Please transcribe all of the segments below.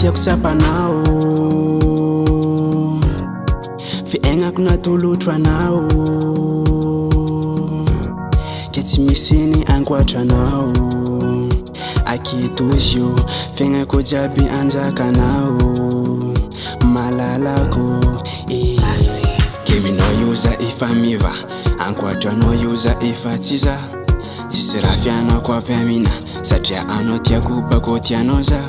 tiako tsapanao fiaignako natolotro anao ke tsy misy ny ankoatranao akitozio fiaignako jiaby anjakanao malalako keminao io za efa miva ankoatranao io za efa tsy za tsisy raha fianako avy amina satria anao tiako bako tianao za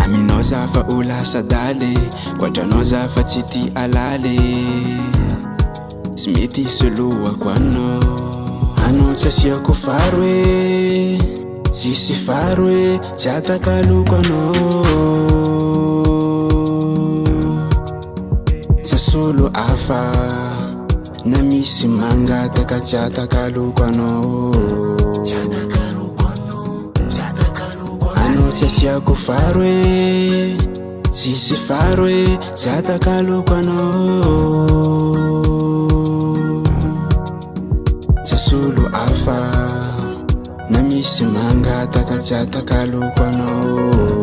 aminao za fa ho lasa daly koatranao za fa tsy ty alaly tsy mety soloako anao tsy asiako faro e tsisy faro e tsy atakaloko anao tsy solo afa na misy mangataka tsy atakaloko anao anao tsy asiako faro e tsisy faro e tsy atakaloko anao tsy solo afa na misy mangataka tsy atakaloko anao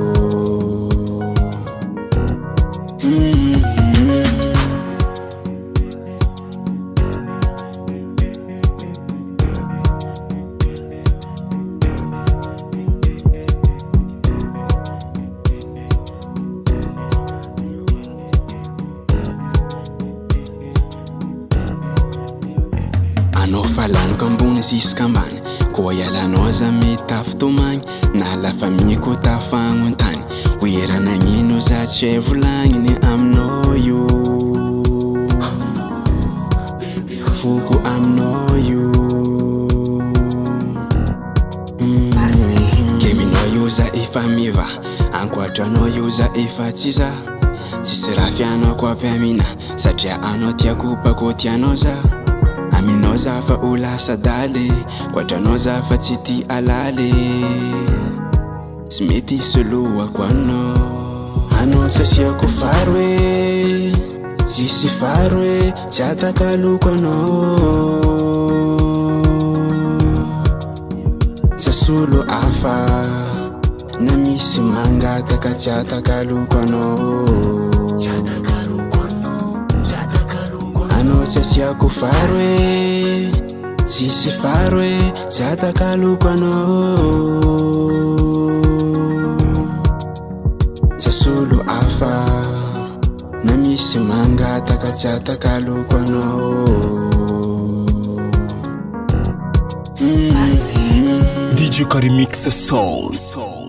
anao falaniko ambony ziska ambany koa ialanao za metaftomagny na lafamiko tafagnotany hoera nagnino za tsy hay volagniny aminao io foko aminao io keminao io za efa miva ankoatranao io za efa tsy za tsisy raha fianako avy amina satria anao tiako bako tianao za aminao za fa ho lasa daly koatranao za fa tsy ty alaly tsy mety soloako anao tsy asiako faro e tsisy faro e tsy atakaloko anao tsy solo afa na misy mangataka tsy atakaloko anao anao tsy asiako faro e tsisy faro e tsy atakaloko anao tsy solo afa na misy mangataka tsy atakaloko anao DJ Karimix Soul.